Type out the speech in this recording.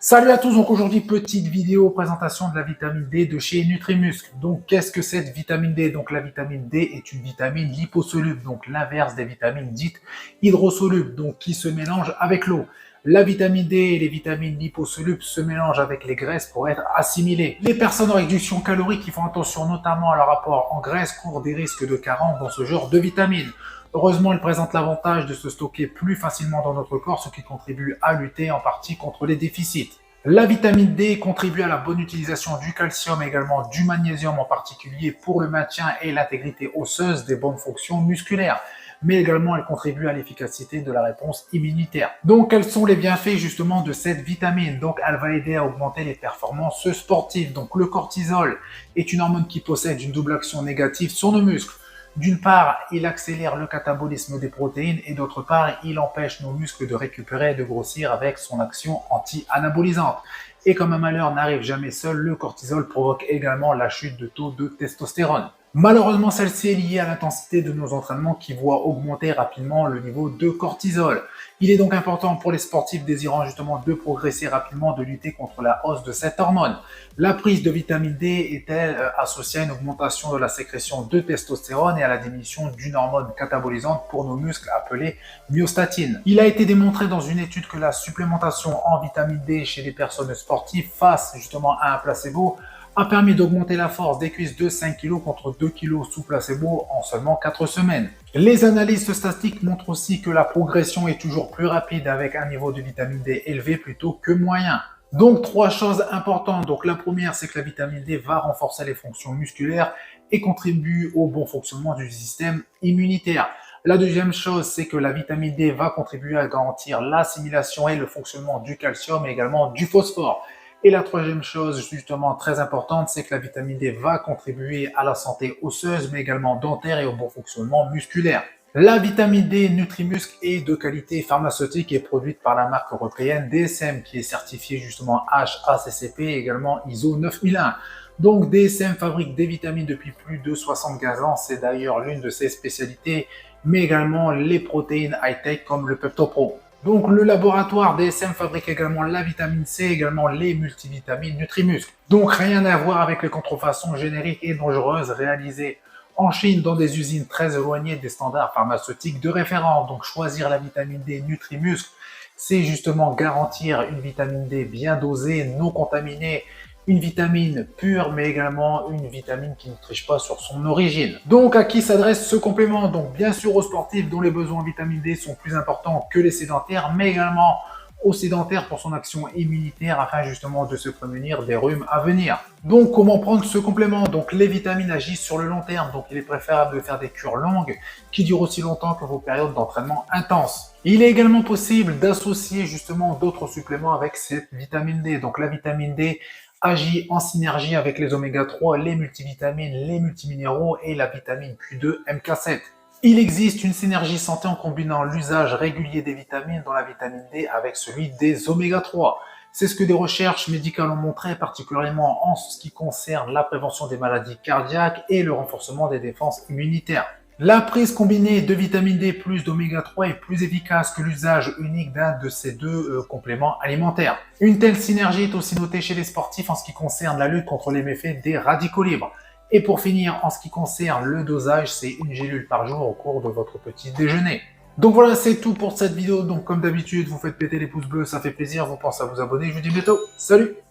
Salut à tous, donc aujourd'hui petite vidéo présentation de la vitamine D de chez Nutrimuscle. Donc qu'est-ce que cette vitamine D? Donc la vitamine D est une vitamine liposoluble, donc l'inverse des vitamines dites hydrosolubles, donc qui se mélangent avec l'eau. La vitamine D et les vitamines liposolubles se mélangent avec les graisses pour être assimilées. Les personnes en réduction calorique qui font attention notamment à leur rapport en graisse courent des risques de carence dans ce genre de vitamines. Heureusement, elle présente l'avantage de se stocker plus facilement dans notre corps, ce qui contribue à lutter en partie contre les déficits. La vitamine D contribue à la bonne utilisation du calcium et également du magnésium en particulier pour le maintien et l'intégrité osseuse des bonnes fonctions musculaires. Mais également, elle contribue à l'efficacité de la réponse immunitaire. Donc, quels sont les bienfaits justement de cette vitamine? Donc, elle va aider à augmenter les performances sportives. Donc, le cortisol est une hormone qui possède une double action négative sur nos muscles. D'une part, il accélère le catabolisme des protéines et d'autre part, il empêche nos muscles de récupérer et de grossir avec son action anti-anabolisante. Et comme un malheur n'arrive jamais seul, le cortisol provoque également la chute de taux de testostérone. Malheureusement, celle-ci est liée à l'intensité de nos entraînements qui voit augmenter rapidement le niveau de cortisol. Il est donc important pour les sportifs désirant justement de progresser rapidement de lutter contre la hausse de cette hormone. La prise de vitamine D est-elle associée à une augmentation de la sécrétion de testostérone et à la diminution d'une hormone catabolisante pour nos muscles appelée myostatine. Il a été démontré dans une étude que la supplémentation en vitamine D chez les personnes sportives face justement à un placebo a permis d'augmenter la force des cuisses de 5 kg contre 2 kg sous placebo en seulement 4 semaines. Les analyses statistiques montrent aussi que la progression est toujours plus rapide avec un niveau de vitamine D élevé plutôt que moyen. Donc, 3 choses importantes. Donc, la première, c'est que la vitamine D va renforcer les fonctions musculaires et contribue au bon fonctionnement du système immunitaire. La deuxième chose, c'est que la vitamine D va contribuer à garantir l'assimilation et le fonctionnement du calcium et également du phosphore. Et la troisième chose, justement très importante, c'est que la vitamine D va contribuer à la santé osseuse, mais également dentaire et au bon fonctionnement musculaire. La vitamine D Nutrimuscle est de qualité pharmaceutique et produite par la marque européenne DSM, qui est certifiée justement HACCP et également ISO 9001. Donc DSM fabrique des vitamines depuis plus de 75 ans, c'est d'ailleurs l'une de ses spécialités, mais également les protéines high-tech comme le PeptoPro. Donc le laboratoire DSM fabrique également la vitamine C, également les multivitamines Nutrimuscle. Donc rien à voir avec les contrefaçons génériques et dangereuses réalisées en Chine dans des usines très éloignées des standards pharmaceutiques de référence. Donc choisir la vitamine D Nutrimuscle, c'est justement garantir une vitamine D bien dosée, non contaminée, une vitamine pure, mais également une vitamine qui ne triche pas sur son origine. Donc, à qui s'adresse ce complément? Donc, bien sûr aux sportifs dont les besoins en vitamine D sont plus importants que les sédentaires, mais également aux sédentaires pour son action immunitaire afin justement de se prémunir des rhumes à venir. Donc, comment prendre ce complément? Donc, les vitamines agissent sur le long terme, donc il est préférable de faire des cures longues qui durent aussi longtemps que vos périodes d'entraînement intenses. Il est également possible d'associer justement d'autres suppléments avec cette vitamine D. Donc, la vitamine D agit en synergie avec les oméga 3, les multivitamines, les multiminéraux et la vitamine Q2 MK7. Il existe une synergie santé en combinant l'usage régulier des vitamines dans la vitamine D avec celui des oméga 3. C'est ce que des recherches médicales ont montré, particulièrement en ce qui concerne la prévention des maladies cardiaques et le renforcement des défenses immunitaires. La prise combinée de vitamine D plus d'oméga 3 est plus efficace que l'usage unique d'un de ces deux compléments alimentaires. Une telle synergie est aussi notée chez les sportifs en ce qui concerne la lutte contre les méfaits des radicaux libres. Et pour finir, en ce qui concerne le dosage, c'est une gélule par jour au cours de votre petit déjeuner. Donc voilà, c'est tout pour cette vidéo. Donc comme d'habitude, vous faites péter les pouces bleus, ça fait plaisir. Vous pensez à vous abonner. Je vous dis bientôt. Salut!